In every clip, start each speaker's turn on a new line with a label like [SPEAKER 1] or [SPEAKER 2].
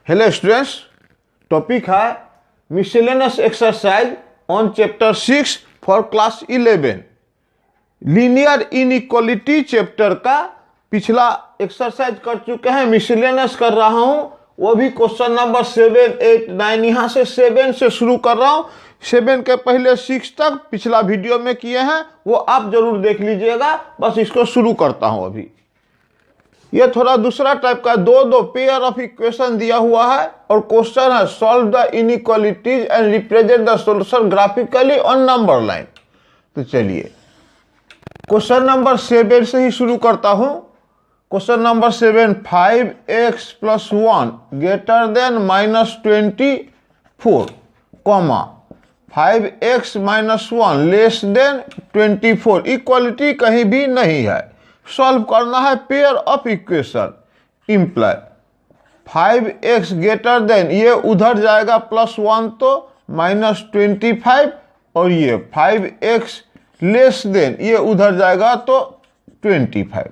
[SPEAKER 1] Hello students, topic है miscellaneous exercise on chapter 6 for class 11 linear inequality chapter का पिछला exercise कर चुके हैं। मिसलेनियस कर रहा हूं, वो भी क्वेश्चन नंबर 7, 8, 9, यहाँ से 7 से शुरू कर रहा हूं। 7 के पहले 6 तक पिछला वीडियो में किए हैं, वो आप जरूर देख लीजिएगा। बस इसको शुरू करता हूं। अभी ये थोड़ा दूसरा टाइप का दो पेयर ऑफ इक्वेशन दिया हुआ है और क्वेश्चन है solve the inequalities and represent the solution graphically on number line. तो चलिए क्वेश्चन नंबर 7 से ही शुरू करता हूं। Question number 7, 5x + 1 greater than -24, 5x - 1 less than 24। Equality कहीं भी नहीं है, सॉल्व करना है pair of equation. Imply 5x greater than, ये उधर जाएगा +1 तो -25, और ये 5x लेस देन, ये उधर जाएगा तो 25।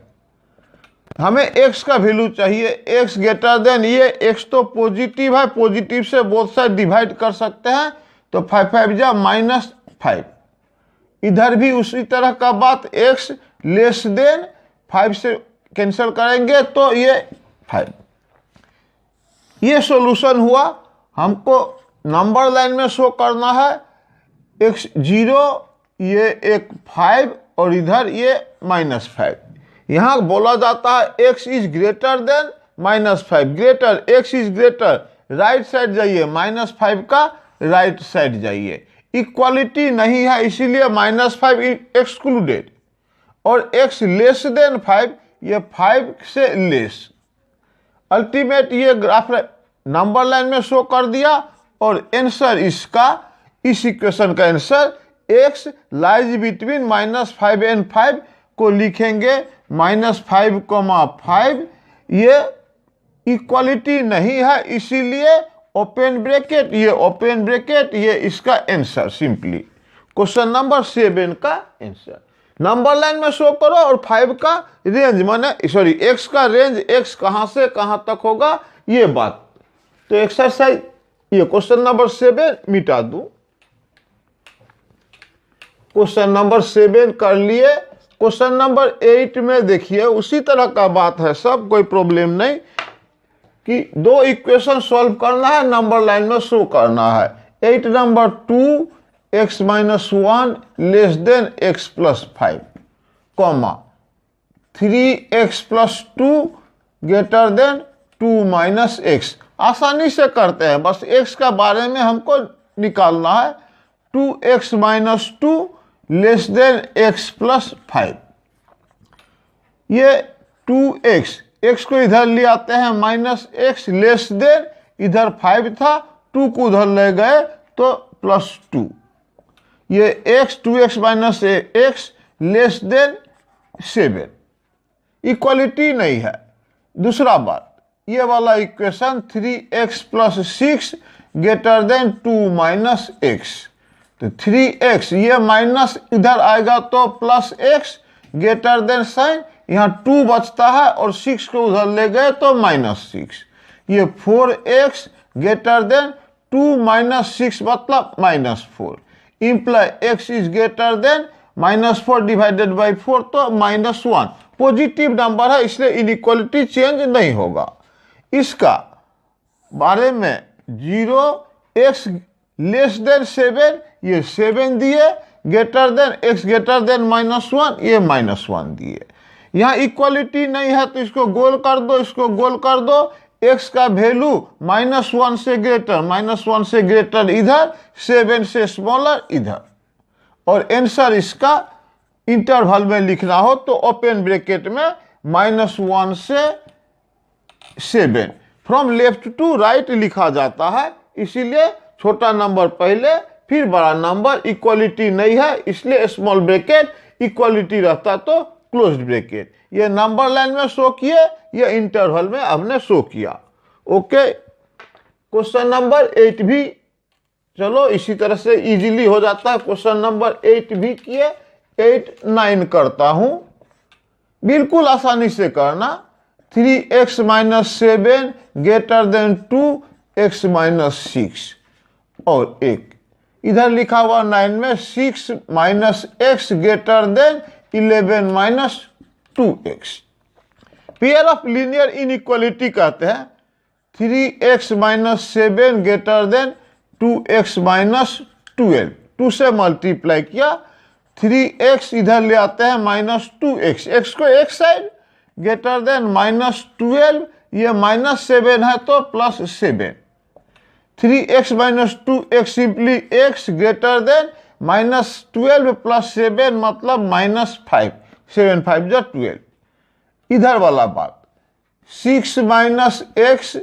[SPEAKER 1] हमें x का वैल्यू चाहिए। x ग्रेटर देन, ये x तो पॉजिटिव है, पॉजिटिव से बोथ साइड डिवाइड कर सकते हैं, तो 5 5 जा -5। इधर भी उसी तरह का बात, x लेस देन 5 से कैंसिल करेंगे तो ये 5। ये सॉल्यूशन हुआ। हमको नंबर लाइन में शो करना है x0, ये एक 5 और इधर ये -5। यहाँ बोला जाता है x is greater than -5, greater, x is greater, right side जाइए, -5 का राइट साइड जाइए। इक्वालिटी नहीं है, इसीलिए -5 एक्सक्लूडेड। और x लेस देन 5, ये 5 से लेस। अल्टीमेट ये ग्राफ नंबर लाइन में शो कर दिया। और आंसर इसका, इस इक्वेशन का answer x lies between -5 and 5 को लिखेंगे -5, ये इक्वालिटी नहीं है, इसीलिए ओपन ब्रैकेट, ये ओपन ब्रैकेट, ये इसका आंसर सिंपली क्वेश्चन नंबर 7 का आंसर। नंबर लाइन में शो करो और 5 का रेंज, माने सॉरी x का रेंज, x कहां से कहां तक होगा, ये बात। तो एक्सरसाइज, ये क्वेश्चन नंबर 7 मिटा दूं। क्वेश्चन नंबर 7 कर लिए। क्वेश्चन नंबर 8 में देखिए उसी तरह का बात है, सब कोई प्रॉब्लम नहीं कि दो इक्वेशन सॉल्व करना है, नंबर लाइन में शो करना है। 8 number 2x - 1 less than x + 5, 3x + 2 greater than 2 - x। आसानी से करते हैं, बस x का बारे में हमको निकालना है। 2x - 2 less than x + 5। ये 2x, x को इधर ले आते हैं -x लेस देन, इधर 5 था, 2 को उधर ले गए तो +2। ये x 2x - x less than 7। Equality नहीं है। दूसरा बात, ये वाला equation 3x + 6 greater than 2 - x। तो 3x, ये माइनस इधर आएगा तो +x ग्रेटर देन साइन, यहाँ 2 बचता है और 6 को उधर ले गए तो -6। ये 4x ग्रेटर देन 2 - 6 मतलब -4। Imply x is greater than -4 divided by 4 तो -1। पॉजिटिव नंबर है, इसलिए इनइक्वालिटी चेंज नहीं होगा। इसका बारे में 0x लेस देन 7, ये 7 दिए, greater than x greater than -1, ये -1 दिए। यहाँ इक्वालिटी नहीं है तो इसको गोल कर दो, इसको गोल कर दो। x का वैल्यू -1 से ग्रेटर, -1 से ग्रेटर इधर, 7 से स्मॉलर इधर। और आंसर इसका इंटरवल में लिखना हो तो ओपन ब्रैकेट में -1 से 7 फ्रॉम लेफ्ट टू राइट लिखा जाता है, इसीलिए छोटा नंबर पहले फिर बड़ा नंबर। इक्वालिटी नहीं है, इसलिए स्मॉल ब्रैकेट, इक्वालिटी रहता तो क्लोज्ड ब्रैकेट। ये नंबर लाइन में शो किए, ये इंटरवल में हमने शो किया। ओके, क्वेश्चन नंबर 8 भी चलो इसी तरह से इजीली हो जाता है। क्वेश्चन नंबर 8 भी किए। 8, 9 करता हूं, बिल्कुल आसानी से करना। 3x minus 7 greater than 2x minus 6। और एक इधर लिखा हुआ 9 में 6 minus x greater than 11 minus 2x। Pair of linear inequality कहते हैं 3x minus 7 greater than 2x minus 12। 2 से मल्टीप्लाई किया, 3x इधर ले आते हैं माइनस 2x, x को एक साइड, ग्रेटर देन माइनस 12, ये माइनस 7 है तो plus 7। 3x minus 2x simply x greater than minus 12 plus 7 मतलब माइनस 5, 7 5 जा 12। इधर वाला बात 6 माइनस x,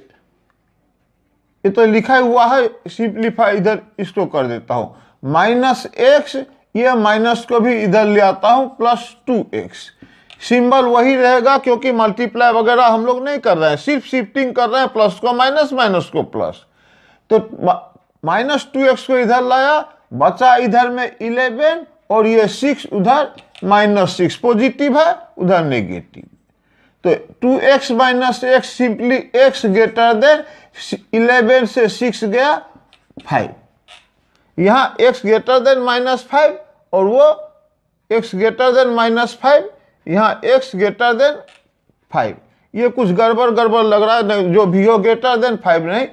[SPEAKER 1] ये तो लिखा हुआ है, सिंप्लीफाई इधर इसको कर देता हूं माइनस x, ये माइनस को भी इधर ले आता हूं प्लस 2x। सिंबल वही रहेगा क्योंकि मल्टीप्लाई वगैरह हम लोग नहीं कर रहे हैं, सिर्फ शिफ्टिंग कर रहे हैं, प्लस को माइनस, माइनस को प्लस। तो माइनस 2x को इधर लाया, बचा इधर में 11 और ये 6 उधर माइनस 6, पॉजिटिव है उधर नेगेटिव। तो 2x minus x simply x greater than 11 से 6 गया 5। यहाँ x ग्रेटर देन माइनस 5 और वो x ग्रेटर देन माइनस 5, यहाँ x ग्रेटर देन 5। ये कुछ गड़बड़ गड़बड़ लग रहा है, जो भी हो ग्रेटर देन 5 नहीं,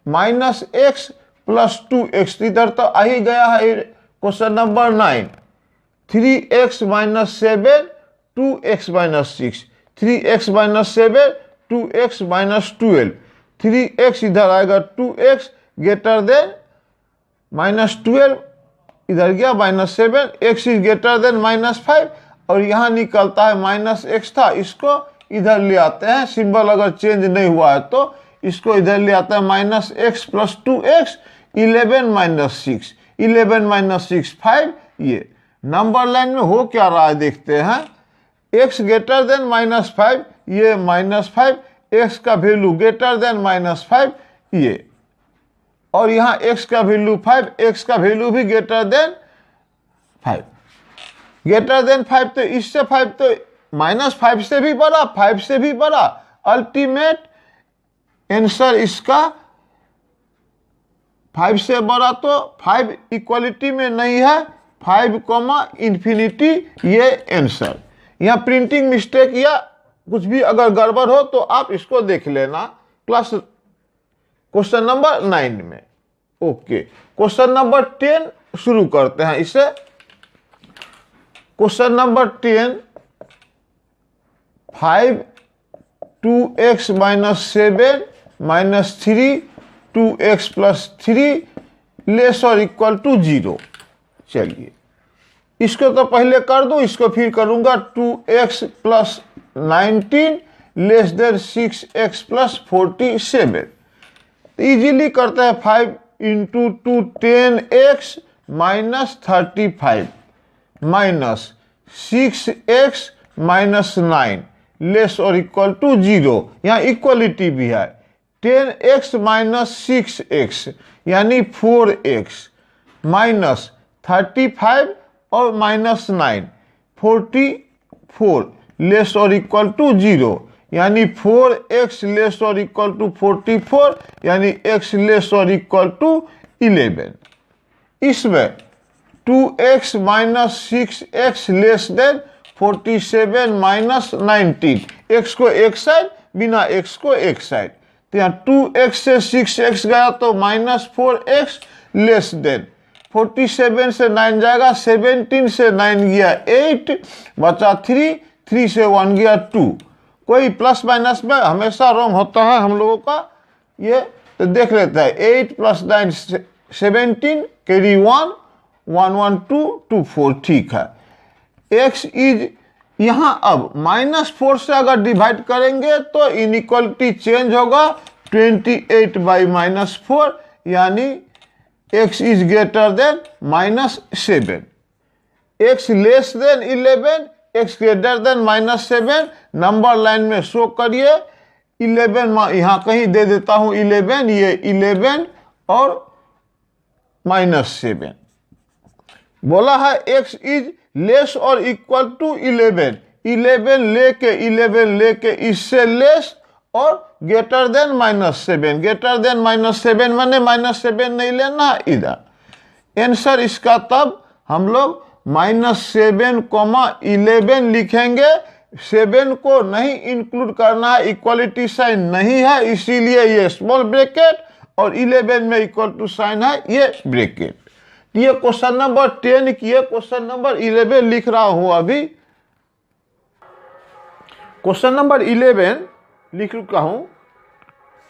[SPEAKER 1] माइनस x प्लस 2x इधर तो आ ही गया है। Question number 9, 3x minus 7 2x minus 6, 3x minus 7 2x minus 12, 3x इधर आएगा 2x ग्रेटर देन माइनस 12, इधर गया minus 7, x is greater than minus 5 और यहाँ निकलता है माइनस x था, इसको इधर ले आते हैं, सिंबल अगर चेंज नहीं हुआ है तो इसको इधर ले आता है minus x plus 2x, 11 minus 6, 11 minus 6 5। ये नंबर लाइन में हो क्या रहा है देखते हैं, x ग्रेटर देन माइनस 5, ये माइनस 5, x का वैल्यू ग्रेटर देन माइनस 5 ये, और यहाँ x का वैल्यू 5, x का वैल्यू भी ग्रेटर देन 5, ग्रेटर देन 5, तो इससे 5 तो माइनस 5 से भी बड़ा, 5 से भी बड़ा। अल्टीमेट आंसर इसका 5 से बड़ा, तो 5 इक्वलिटी में नहीं है, 5 कॉमा इन्फिनिटी ये आंसर। यहाँ प्रिंटिंग मिस्टेक या कुछ भी अगर गड़बड़ हो तो आप इसको देख लेना क्लास क्वेश्चन नंबर 9 में। ओके, क्वेश्चन नंबर 10 शुरू करते हैं इसे। Question number 10, 5 2x minus 7 minus 3 2x plus 3 less और इक्वल टू 0। चलिए इसको तो पहले कर दूं, इसको फिर करूंगा 2x plus 19 less than 6x plus 47। Easily करते हैं, 5 into 2 10x minus 35 minus 6x minus 9 less और इक्वल टू 0। यहाँ इक्वलिटी भी है, 10x माइनस 6x यानी 4x माइनस 35 और माइनस 9 44 लेस और इक्वल टू 0 यानी 4x लेस और इक्वल टू 44 यानी x लेस और इक्वल टू 11। इसमें 2x minus 6x less than 47 minus 19, x को एक साइड, बिना x को एक साइड, तो यहाँ 2x से 6x गया तो माइनस 4x लेस देन 47 से 9 जाएगा, 17 से 9 गया 8, बचा 3, 3 से 1 गया 2। कोई प्लस माइनस में हमेशा रॉन्ग होता है हम लोगों का ये, तो देख लेते हैं 8 प्लस 9 17 कैरी 1 1 1 2 2 4, ठीक है। x इज यहाँ अब माइनस 4 से अगर डिवाइड करेंगे तो इनइक्वालिटी चेंज होगा, 28 बाई माइनस 4 यानी x is greater than minus 7, x less than 11, x greater than minus 7। Number line में शो करिए 11, यहाँ कहीं दे देता हूँ 11, ये 11 और माइनस 7। बोला है x इज लेस और इक्वल टू 11, 11 लेके इससे लेस और ग्रेटर देन -7, ग्रेटर देन -7 माने -7 नहीं लेना इधर। आंसर इसका तब हम लोग -7, 11 लिखेंगे। 7 को नहीं इंक्लूड करना है, इक्वलिटी साइन नहीं है, इसीलिए ये स्मॉल ब्रैकेट और 11 में इक्वल टू साइन है ये ब्रैकेट। ये क्वेश्चन नंबर 10 किए, क्वेश्चन नंबर 11 लिख रहा हूं अभी। क्वेश्चन नंबर 11 लिख चुका हूं।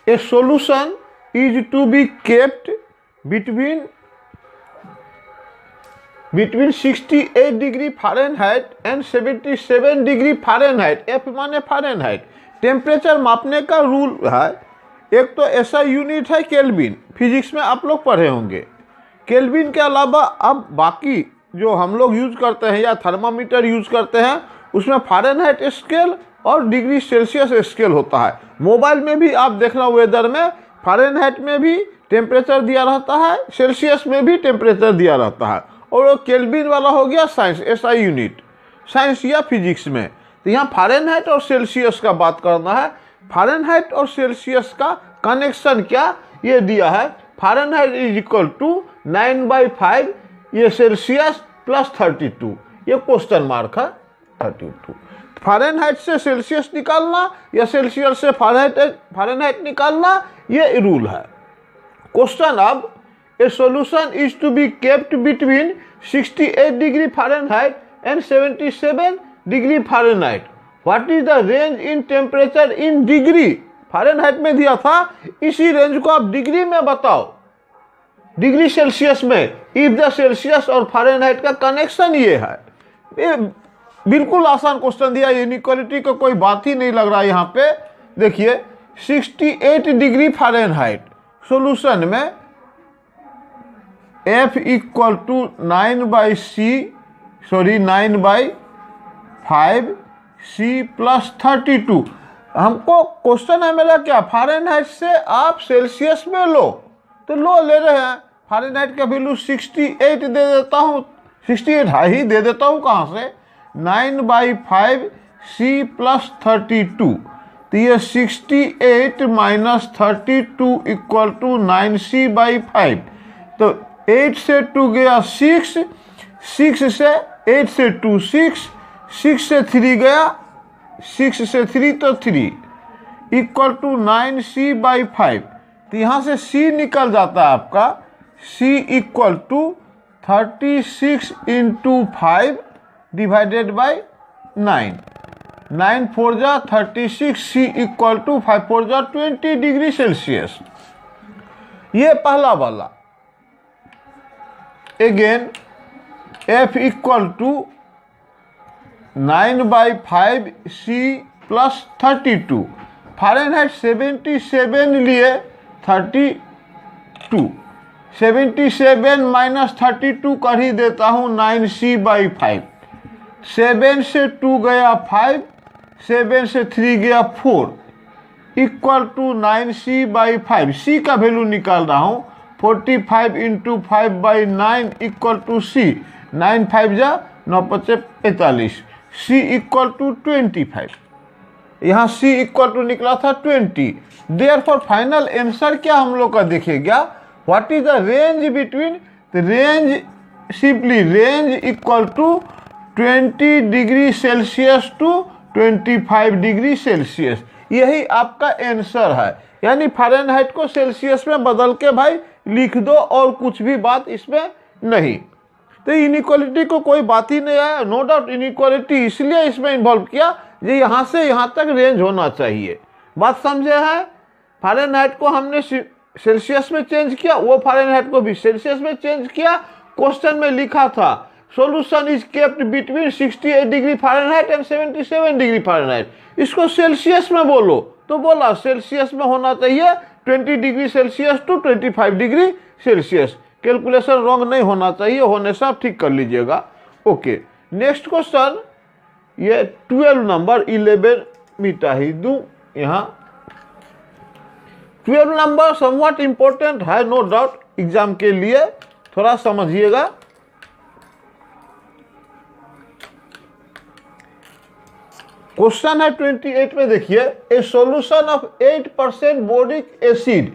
[SPEAKER 1] A solution is to be kept between 68 degree Fahrenheit and 77 degree Fahrenheit. F माने फ़ारेनहाइट। टेम्परेचर मापने का रूल है। एक तो ऐसा यूनिट है केल्विन, फिजिक्स में आप लोग पढ़े होंगे। केल्विन के अलावा अब बाकी जो हम लोग यूज करते हैं या थर्मामीटर यूज करते हैं उसमें फ़ारेनहाइट स्केल और डिग्री सेल्सियस स्केल होता है। मोबाइल में भी आप देखना वेदर में फ़ारेनहाइट में भी टेम्परेचर दिया रहता है, सेल्सियस में भी टेम्परेचर दिया रहता है। और वो केल्विन वाला हो गया साइंस, एसआई यूनिट, साइंस या फिजिक्स में। तो यहाँ फ़ारेनहाइट और सेल्सियस का बात करना है। फ़ारेनहाइट और सेल्सियस का कनेक्शन क्या ये दिया है। फ़ारेनहाइट इज इक्वल टू 9/5 ये सेल्सियस प्लस 32, ये क्वेश्चन मार्क है 32। फ़ारेनहाइट से सेल्सियस निकालना या सेल्सियस से फ़ारेनहाइट निकालना ये रूल है। क्वेश्चन अब, a solution is to be kept between 68 degree Fahrenheit and 77 degree Fahrenheit. What is the range in temperature in degree. Fahrenheit में दिया था, इसी रेंज को आप डिग्री में बताओ, डिग्री सेल्सियस में। इफ द सेल्सियस और फ़ारेनहाइट का कनेक्शन ये है। ये बिल्कुल आसान क्वेश्चन दिया, इनइक्वालिटी का कोई बात ही नहीं लग रहा है यहाँ पे। देखिए 68 डिग्री फ़ारेनहाइट सॉल्यूशन में F equal to 9/5 C plus 32। हमको क्वेश्चन है मेरा क्या, फ़ारेनहाइट से आप सेल्सियस में लो, तो लो ले रहे हैं। फ़ारेनहाइट का वैल्यू 68 दे देता हूँ, 68 ही दे देता हूँ कहाँ से, 9/5 C प्लस 32। तो ये 68 माइनस 32 इक्वल टू 9C/5। तो 8 से 2 गया 6, 6 से 8 से 2 6, 6 से 3 गया, 6 से 3 तो 3 इक्वल टू 9C/5। तो यहाँ से C निकल जाता है आपका, C equal to 36 into 5 divided by 9। 9 4 जा 36, C इक्वल टू 5 4 जा 20 डिग्री सेल्सियस। ये पहला वाला। Again F equal to 9/5 C plus 32। Fahrenheit 77 लिए 32, 77 माइनस 32 कर ही देता हूँ 9C/5। 7 से 2 गया 5, 7 से 3 गया 4 इक्वल टू 9C/5। C का वैल्यू निकाल रहा हूँ, 45 इंटू 5/9 इक्वल टू C। 9 5 जा 9 5 45, C इक्वल टू 25। यहाँ C इक्वल टू निकला था 20। देयरफॉर फाइनल आंसर क्या हम लोग का देखेगा, what is the range between, range simply range equal to 20 degree Celsius to 25 degree Celsius. यही आपका आंसर है। यानी फ़ारेनहाइट को सेल्सियस में बदल के भाई लिख दो और कुछ भी बात इसमें नहीं। तो इनइक्वालिटी को कोई बात ही नहीं है। नो डाउट इनइक्वालिटी इसलिए इसमें इन्वॉल्व किया ये यहाँ से यहाँ तक रेंज होना चाहिए। बात समझे है। फ़ारेनहाइट को हमने सेल्सियस में चेंज किया, वो फ़ारेनहाइट को भी सेल्सियस में चेंज किया। क्वेश्चन में लिखा था solution is kept between 68 degree Fahrenheit and 77 degree Fahrenheit. इसको सेल्सियस में बोलो तो बोला सेल्सियस में होना चाहिए 20 degree Celsius to 25 degree Celsius. Calculation wrong नहीं होना चाहिए, होने से आप ठीक कर लीजिएगा। ओके, नेक्स्ट क्वेश्चन ये 12 नंबर 11 मिटा ही दूं यहाँ। 12 नंबर समवट इंपॉर्टेंट है, नो डाउट एग्जाम के लिए, थोड़ा समझिएगा। क्वेश्चन है 28 में, देखिए ए solution of 8% boric acid,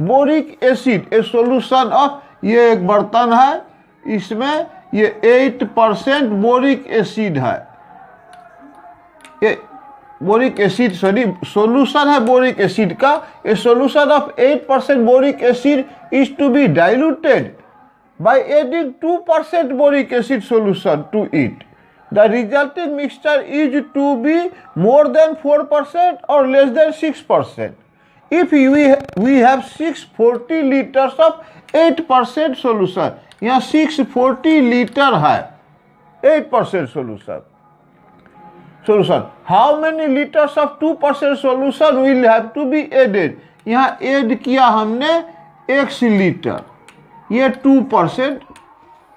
[SPEAKER 1] boric acid A solution of, ये एक बर्तन है, इसमें ये 8% बोरिक एसिड है, ये बोरिक एसिड सॉरी सॉल्यूशन है बोरिक एसिड का। A solution of 8% boric acid is to be diluted by adding 2% boric acid solution to it. The resulting mixture is to be more than 4% or less than 6%. If we have 640 liters of 8% solution, यहाँ 640 litre है 8% solution. How many liters of 2% solution will have to be added? यहाँ add किया हमने x litre, ये 2%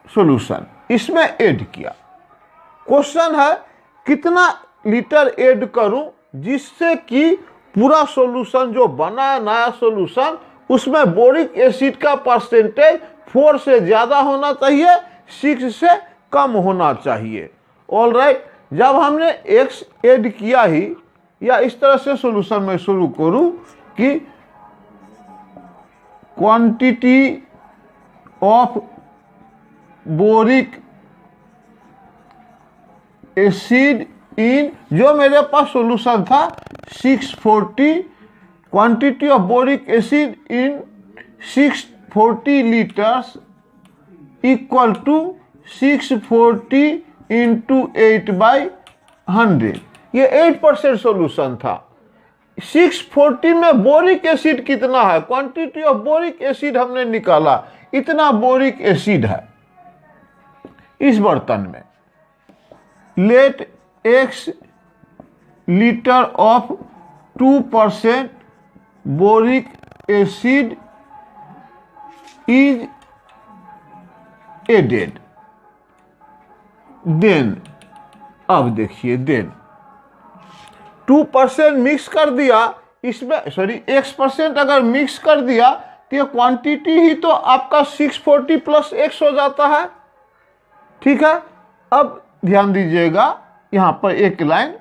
[SPEAKER 1] solution इसमें add किया। Question है कितना लीटर ऐड करूं जिससे कि पूरा सॉल्यूशन जो बना नया सॉल्यूशन उसमें बोरिक एसिड का परसेंटेज 4 से ज़्यादा होना चाहिए, 6 से कम होना चाहिए। ऑल राइट, जब हमने x ऐड किया ही, या इस तरह से सॉल्यूशन में शुरू करूं कि quantity of boric acid in, जो मेरे पास सॉल्यूशन था 640, quantity of boric acid in 640 litres equal to 640 into 8/100, ये 8% सॉल्यूशन था। 640 में बोरिक एसिड कितना है, क्वांटिटी ऑफ बोरिक एसिड हमने निकाला, इतना बोरिक एसिड है इस बर्तन में। Let x litre of 2% boric acid is added, then, अब देखिए देन 2% मिक्स कर दिया इसमें, सॉरी x% अगर मिक्स कर दिया तो ये क्वांटिटी ही तो आपका 640 प्लस x हो जाता है। ठीक है, अब ध्यान दीजिएगा यहाँ पर एक लाइन,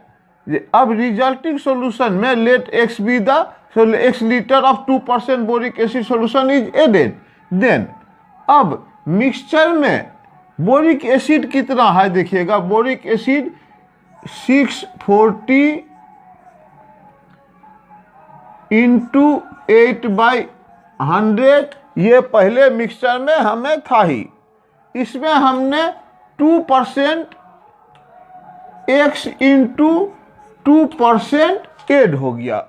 [SPEAKER 1] अब रिजल्टिंग सॉल्यूशन में let x be the x litre of 2% boric acid solution is added, then अब मिक्सचर में बोरिक एसिड कितना है देखिएगा, बोरिक एसिड 640 इंटू 8/100, ये पहले मिक्सचर में हमें था ही, इसमें हमने 2% x इंटू 2% ऐड हो गया,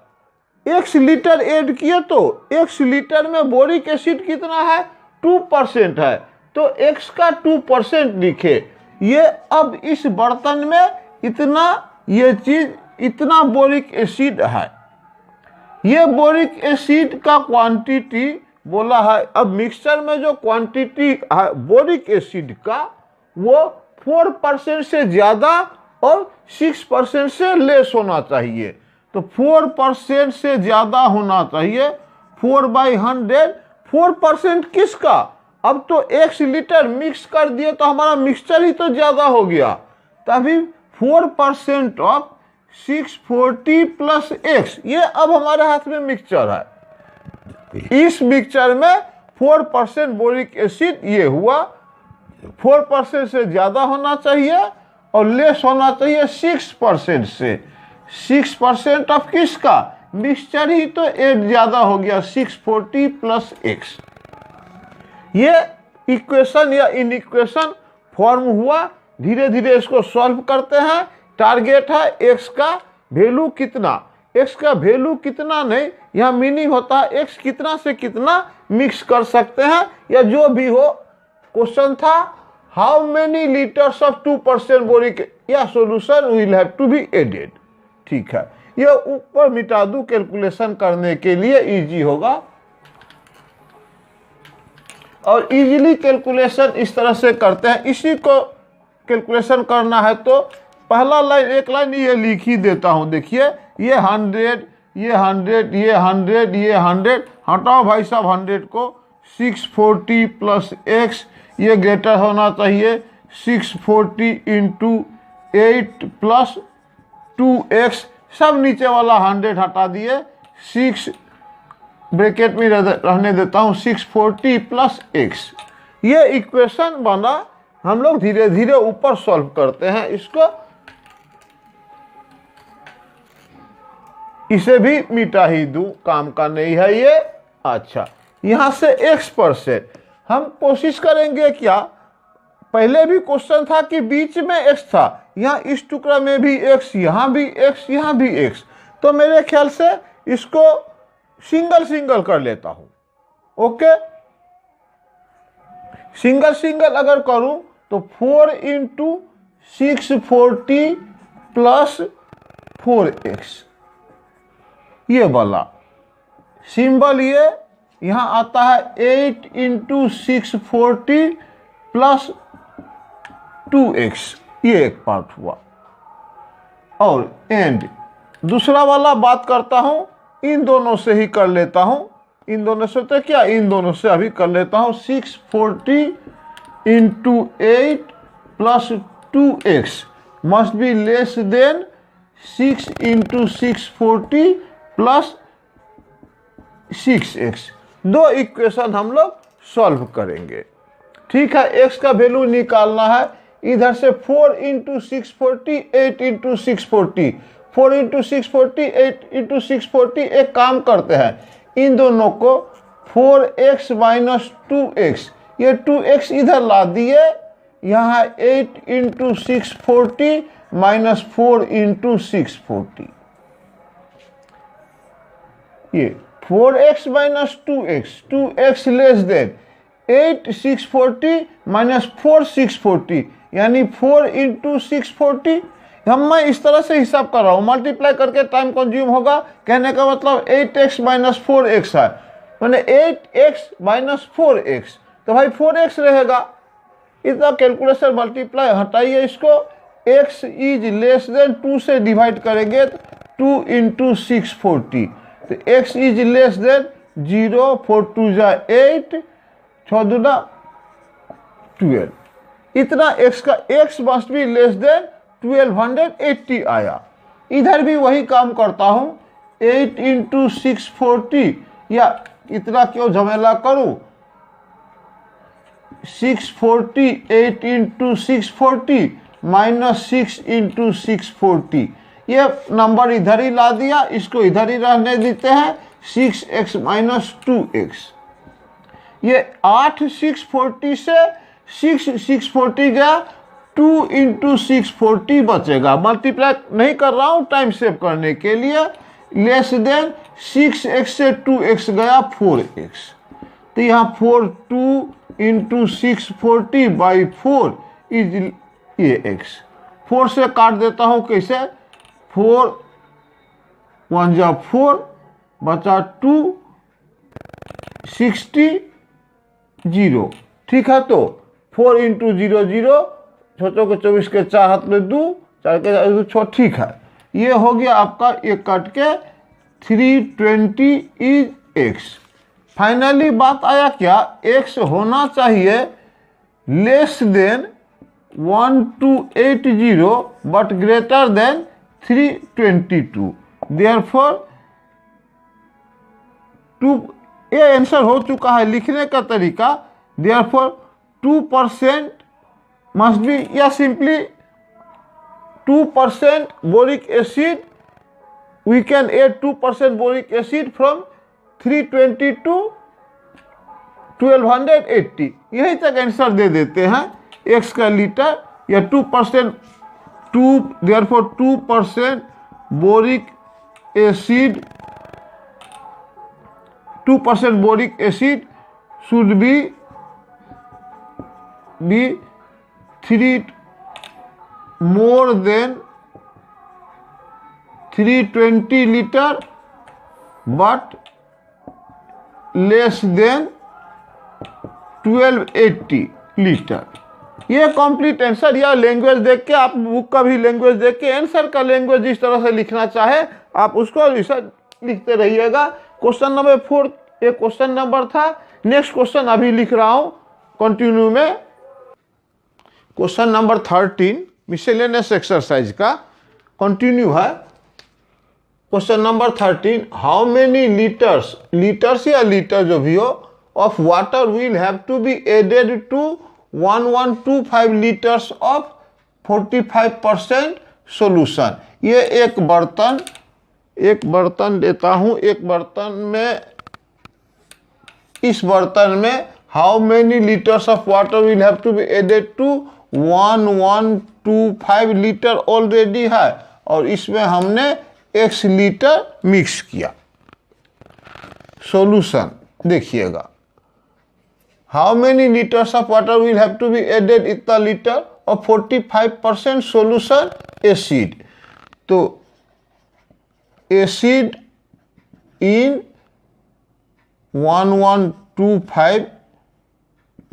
[SPEAKER 1] x लीटर ऐड किए तो x लीटर में बोरिक एसिड कितना है 2% है, तो x का 2% लिखे। ये अब इस बर्तन में इतना, ये चीज इतना बोरिक एसिड है, ये बोरिक एसिड का क्वांटिटी बोला है। अब मिक्सचर में जो क्वांटिटी है बोरिक एसिड का वो 4% से ज़्यादा और 6% से लेस होना चाहिए, तो 4% से ज़्यादा होना चाहिए, 4/100, 4% किसका, अब तो x लीटर मिक्स कर दिए तो हमारा मिक्सचर ही तो ज़्यादा हो गया, तभी 4% ऑफ 640 प्लस x, ये अब हमारे हाथ में मिक्सचर है, इस मिक्सचर में 4% बोरिक एसिड ये हुआ, 4% से ज़्यादा होना चाहिए और लेस होना चाहिए 6% से, 6% ऑफ किसका, मिक्सचर ही तो एड ज़्यादा हो गया 640 प्लस x। ये इक्वेशन या इनइक्वेशन फॉर्म हुआ, धीरे धीरे इसको सॉल्व करते हैं। टारगेट है x का वैल्यू कितना, x का वैल्यू कितना नहीं, यहाँ मीनिंग होता है x कितना से कितना मिक्स कर सकते हैं, या जो भी हो। क्वेश्चन था how many litres of 2% boric या solution will have to be added. ठीक है, ये ऊपर मिटा दूं, कैलकुलेशन करने के लिए इजी होगा, और इजीली कैलकुलेशन इस तरह से करते हैं। इसी को कैलकुलेशन करना है तो पहला लाइन, एक लाइन ये लिख ही देता हूँ। देखिए ये 100, ये 100, ये 100, ये 100, हटाओ भाई साहब 100 को, 640 प्लस x, ये ग्रेटर होना चाहिए 640 इंटू 8 प्लस 2x, सब नीचे वाला 100 हटा दिए, 6 ब्रैकेट में रहने देता हूँ, 640 प्लस x। ये इक्वेशन बना। हम लोग धीरे धीरे ऊपर सॉल्व करते हैं इसको। इसे भी मिटा ही दूं, काम का नहीं है ये। अच्छा, यहां से x% हम कोशिश करेंगे क्या, पहले भी क्वेश्चन था कि बीच में x था, यहाँ इस टुकड़ा में भी x, यहाँ भी x, यहाँ भी x, तो मेरे ख्याल से इसको सिंगल सिंगल कर लेता हूं। ओके, सिंगल सिंगल अगर करूं तो 4 इंटू 640 प्लस 4x, ये वाला सिंबल ये यहाँ आता है 8 इंटू 640 प्लस 2x, ये एक पार्ट हुआ। और एंड दूसरा वाला बात करता हूं, इन दोनों से ही कर लेता हूं, इन दोनों से तो क्या, इन दोनों से अभी कर लेता हूं। 640 into 8 plus 2x must be less than 6 into 640 plus 6x। दो इक्वेशन हम लोग सॉल्व करेंगे। ठीक है, x का वैल्यू निकालना है। इधर से 4 इंटू 640, 8 इंटू 640, 4 इंटू 640, 8 इंटू 640, एक काम करते हैं, इन दोनों को 4x माइनस 2x, ये 2x इधर ला दिए, यहाँ 8 इंटू 640 माइनस 4 इंटू 640, ये 4x minus 2x, 2x less than 8 640 minus 4 640, यानी 4 इंटू 640। मैं इस तरह से हिसाब कर रहा हूँ, मल्टीप्लाई करके टाइम कंज्यूम होगा। कहने का मतलब 8x माइनस 4x है, मैंने 8x माइनस 4x, तो भाई 4x रहेगा। इतना कैलकुलेशन मल्टीप्लाई हटाइए इसको, x इज लेस देन 2 से डिवाइड करेंगे तो 2 इंटू 640, तो x इज लेस देन 0, 4 2 जा 8, 6 दूना 12। इतना x का x must be less than 1280 आया। इधर भी वही काम करता हूं, 8 इंटू 640, या इतना क्यों झमेला करूं, 640, 8 इंटू 640 माइनस 6 इंटू 640, ये नंबर इधर ही ला दिया, इसको इधर ही रहने देते हैं। 6x माइनस 2x, ये 8 640 से 6 640 गया, 2 इंटू 640 बचेगा। मल्टीप्लाई नहीं कर रहा हूँ टाइम सेव करने के लिए। लेस देन 6x से 2x गया 4x, तो यहाँ 4 2 इंटू 640 बाई 4 इज ये x। 4 से काट देता हूँ, कैसे, 4 1 जा 4 बचा 2 60 0। ठीक है, तो 4 इंटू 0 0, छोटों के 24 के 4 हाथ में 2, 4 के 6, ठीक है। ये हो गया आपका, ये कट के 320 इज x। फाइनली बात आया क्या, x होना चाहिए less than 1280 but greater than 322। Therefore 2, ये आंसर हो चुका है। लिखने का तरीका, देयरफॉर 2% must be, या simply 2% boric acid, we can add 2% boric acid from 320 to 1280, यही तक आंसर दे देते हैं। x का लीटर या 2%, 2, therefore 2% boric acid, 2% boric acid should be 3 more than 320 liter but less than 1280 litre. ये कंप्लीट आंसर, या language देख के, आप बुक का भी लैंग्वेज देख के आंसर का लैंग्वेज जिस तरह से लिखना चाहे आप उसको लिखते रहिएगा। क्वेश्चन नंबर 4 एक क्वेश्चन नंबर था। नेक्स्ट क्वेश्चन अभी लिख रहा हूं कंटिन्यू में। क्वेश्चन नंबर 13 मिसलेनियस एक्सरसाइज का कंटिन्यू है। Question number 13, how many litres या लीटर जो भी हो of water will have to be added to 1125 litres of 45% solution. ये एक बर्तन लेता हूं, एक बर्तन में, इस बर्तन में how many litres of water will have to be added to 1125 litre already है, और इसमें हमने x लीटर मिक्स किया। सॉल्यूशन देखिएगा, how many litres of water will have to be added, इतना लीटर, और 45% सॉल्यूशन एसिड। तो acid in 1125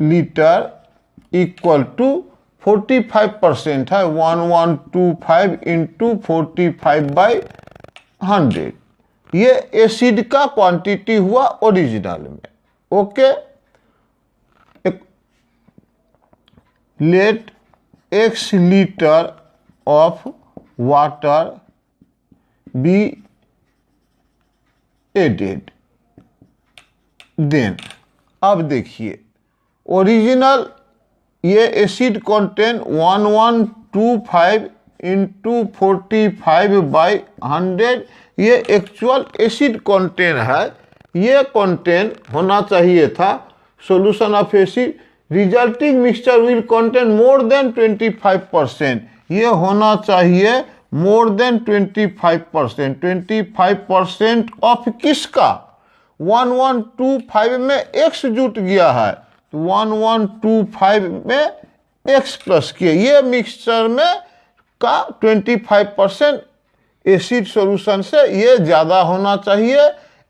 [SPEAKER 1] litre equal to 45% है, 1125 इंटू 45/100। ये एसिड का क्वांटिटी हुआ ओरिजिनल में। Okay, let x litre of water be added, then अब देखिए ओरिजिनल ये एसिड कंटेन 1125 इंटू 45/100, ये एक्चुअल एसिड कंटेन है। ये कंटेन होना चाहिए था solution of acid resulting mixture will contain more than 25%, ये होना चाहिए मोर देन 25%। 25% ऑफ किसका, 1125 में x जुट गया है, तो 1125 में x प्लस किए, ये मिक्सचर में का 25% एसिड सॉल्यूशन से ये ज़्यादा होना चाहिए,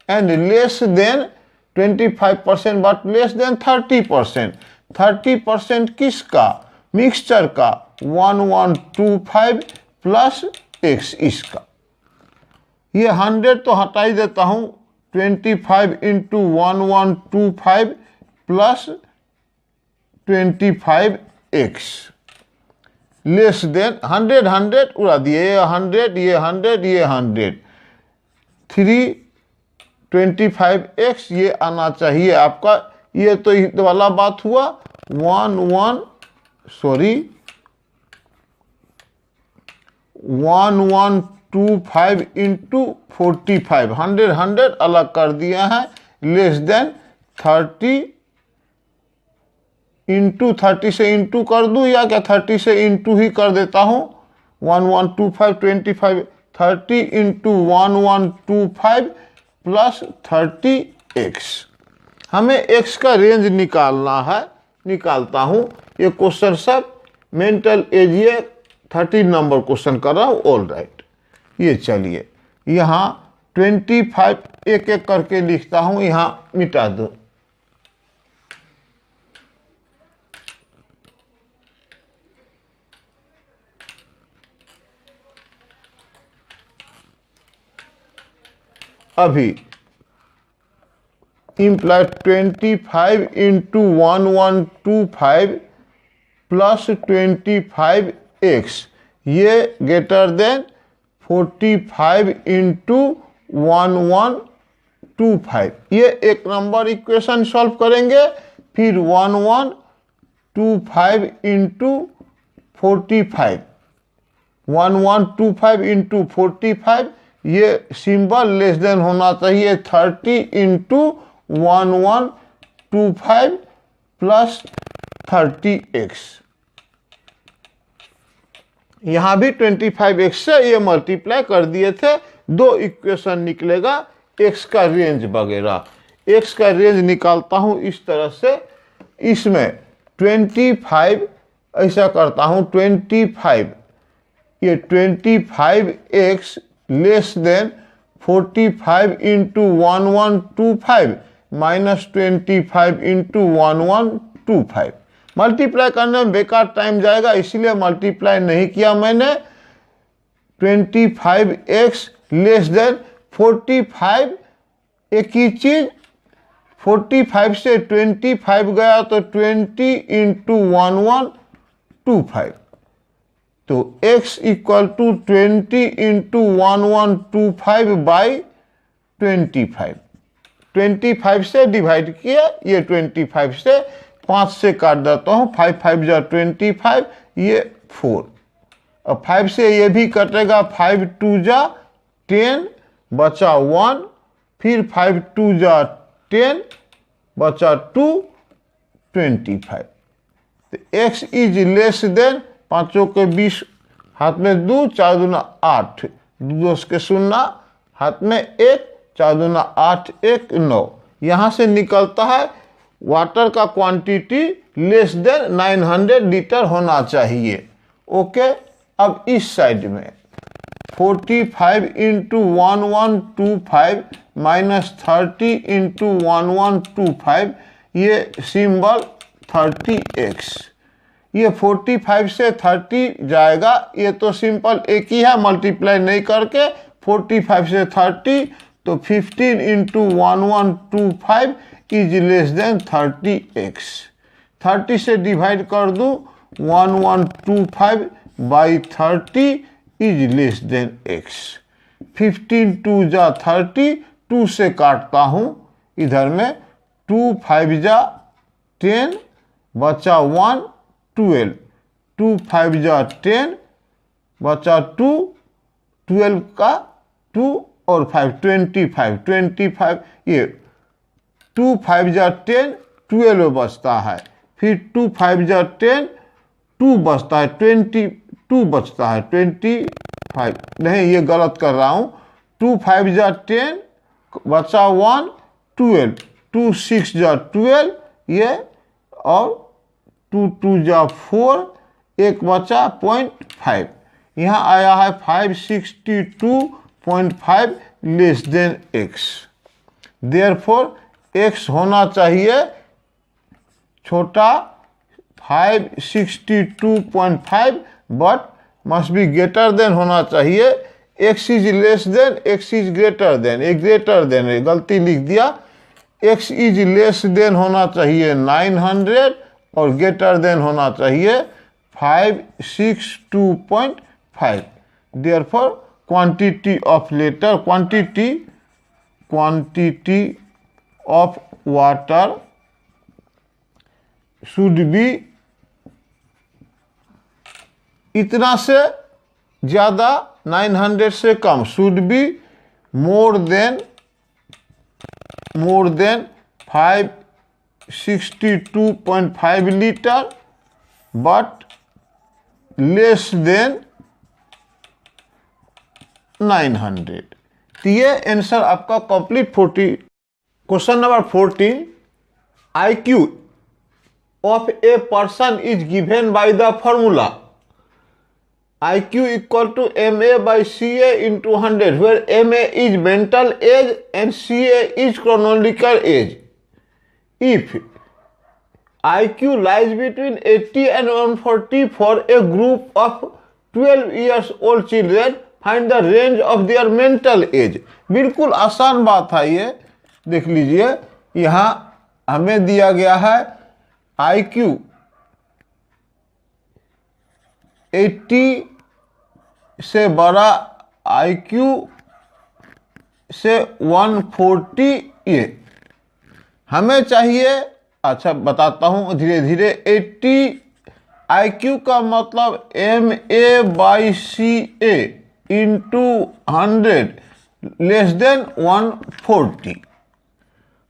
[SPEAKER 1] and less than 25% but less then 30%। 30% किसका, मिक्सचर का, 1125 प्लस x इसका। ये 100 तो हटा ही देता हूँ, 25 into 1125 plus 25x less than 100, 100 उड़ा दिए, ये 100, ये 100, ये 100, 325x ये आना चाहिए आपका। ये तो वाला बात हुआ 1125 इंटू 45, 100, 100 अलग कर दिया है, लेस देन 30 इंटू 30 से इंटू कर दूं, या क्या 30 से इंटू ही कर देता हूं, 1125 25, 30 इंटू 1125 प्लस 30x। हमें x का रेंज निकालना है, निकालता हूं। ये क्वेश्चन सब मेंटल एज, ये 13 नंबर क्वेश्चन कर रहा हूं, ऑल राइट। ये चलिए यहाँ 25 एक एक करके लिखता हूं, यहाँ मिटा दो। अभी इम्प्लाई 25 इंटू 1125 प्लस 25x, ये ग्रेटर देन 45 इंटू 1125। ये एक नंबर इक्वेशन सॉल्व करेंगे, फिर 1125 इंटू 45, 1125 इंटू 45, ये सिंबल लेस देन होना चाहिए 30 इंटू 1125 प्लस 30x। यहां भी 25x से ये मल्टीप्लाई कर दिए थे, दो इक्वेशन निकलेगा, x का रेंज वगैरह। x का रेंज निकालता हूं इस तरह से, इसमें 25 ऐसा करता हूं, 25 ये 25x less than 45 into 1125 minus 25 into 1125। Multiply करने में बेकार टाइम जाएगा, इसलिए मल्टीप्लाई नहीं किया मैंने। 25x लेस देन 45, एक ही चीज, 45 से 25 गया तो 20 इंटू 1125, तो तो x equal to 20 into 1125 by 25। 25 से डिवाइड किया, ये 25 से 5 से काट देता हूँ, 5 5 जा 25, ये 4, और 5 से ये भी कटेगा, 5 2 जा 10 बचा 1, फिर 5 2 जा 10 बचा 2, 25। तो x इज लेस देन, पाँचों के 20 हाथ में 2, 4 दूना 8, 2 के 0 हाथ में 1, 4 दूना 8, 1 9। यहाँ से निकलता है वाटर का क्वांटिटी लेस देन 900 लीटर होना चाहिए। ओके, अब इस साइड में 45 इंटू 1125 माइनस 30 इंटू 1125, ये सिंबल 30x। ये 45 से 30 जाएगा, ये तो सिंपल एक ही है, मल्टीप्लाई नहीं करके 45 से 30, तो 15 into 1125 is less than 30x। 30 से डिवाइड कर दूँ, 1125 by 30 is less than x। 15 2 जा 30, 2 से काटता हूँ इधर में, 2 5 जा 10 बचा 1 12, 2 5 जा 10 बचा 2, 12 का 2 और 5 25, ये 2 5 जा 10 12 बचता है, फिर 2 5 जा 10 2 बचता है, 22 बचता है, 25 नहीं, ये गलत कर रहा हूँ, 2 5 जा 10 बचा 1 12, 2 6 जा 12 ये, और 2 2 जा 4, एक बचा 0.5। यहाँ आया है 562.5 less than x। Therefore x होना चाहिए छोटा 562.5, but must be greater than होना चाहिए, x is less than, x is greater than, एक ग्रेटर देन गलती लिख दिया, x इज लेस देन होना चाहिए 900 और ग्रेटर देन होना चाहिए 562.5। Therefore quantity of litre, quantity of water should be, इतना से ज़्यादा 900 से कम, should be more than 562.5 litre, but less than 900। तो ये आंसर आपका complete 40। Question number 14, IQ of a person is given by the formula IQ equal to MA by CA into 100, where MA is mental age and CA is chronological age. If IQ lies between 80 and 140 for a group of 12 years old children, find the range of their mental age. बिल्कुल आसान बात है ये, देख लीजिए, यहाँ हमें दिया गया है IQ 80 से बड़ा, IQ से 140, ये हमें चाहिए। अच्छा बताता हूँ धीरे धीरे। 80 IQ का मतलब MA by CA into 100 less than 140।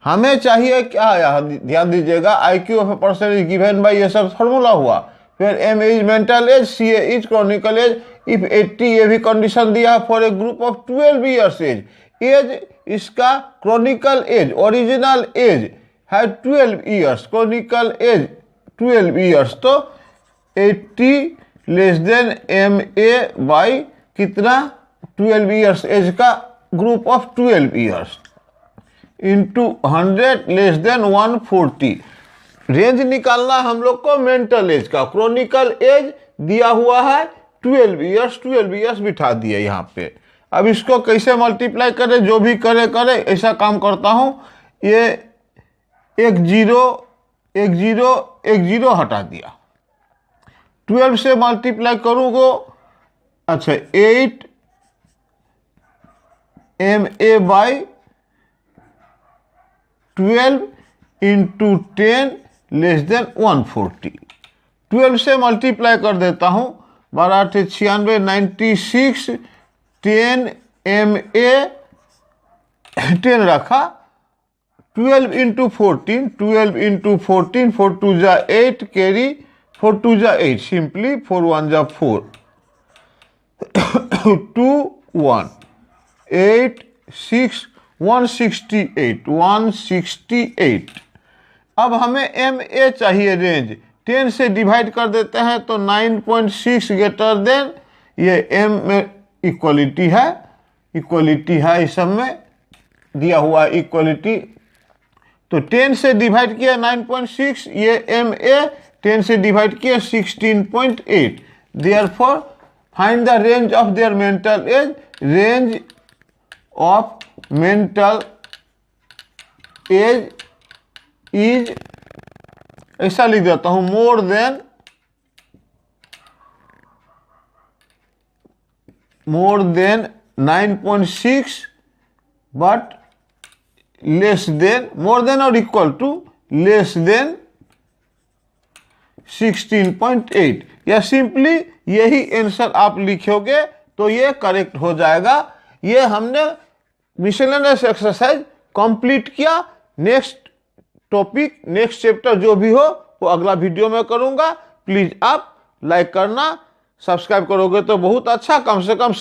[SPEAKER 1] हमें चाहिए क्या है, ध्यान दीजिएगा, IQ of a person is given by, ये सब फॉर्मूला हुआ, फिर MA is mental age, CA is chronicle age, if 80 ये भी कंडीशन दिया for a group of 12 years age, age इसका क्रॉनिकल एज, ओरिजिनल एज है 12 ईयर्स, क्रॉनिकल एज 12 ईयर्स, तो 80 लेस देन MA बाई कितना 12 ईयर्स एज का group of 12 years into 100 less than 140। Range निकालना हम लोग को मेंटल एज का, क्रोनिकल एज दिया हुआ है 12 ईयर्स बिठा दिए यहाँ पे। अब इसको कैसे मल्टीप्लाई करें, जो भी करे ऐसा काम करता हूँ, ये एक जीरो हटा दिया, 12 से मल्टीप्लाई करूँगा अच्छा 8 MA by 12 into 10 less than 140। 12 से मल्टीप्लाई कर देता हूँ, 12 × 96 96, 10 MA 10 रखा, 12 इंटू 14, 12 इंटू 14, 4 2 जा 8, कैरी 4 2 जा 8, सिंपली 4 1 जा 4, 2 1 8 6 168 168। अब हमें MA चाहिए रेंज, 10 से डिवाइड कर देते हैं तो 9.6 ग्रेटर देन, ये M में इक्वलिटी है, इस सब में दिया हुआ इक्वलिटी। तो 10 से डिवाइड किया 9.6, ये MA 10 से डिवाइड किया 16.8। Therefore find the range of their mental as, range of mental as is, ऐसा लिख देता हूं, more than 9.6 but less then, more than और इक्वल टू, लेस देन 16.8, या सिंपली यही आंसर आप लिखोगे तो ये करेक्ट हो जाएगा। ये हमने मिसलेनियस एक्सरसाइज कंप्लीट किया। नेक्स्ट टॉपिक, नेक्स्ट चैप्टर जो भी हो वो अगला वीडियो में करूंगा। प्लीज आप लाइक करना, सब्सक्राइब करोगे तो बहुत अच्छा, कम से कम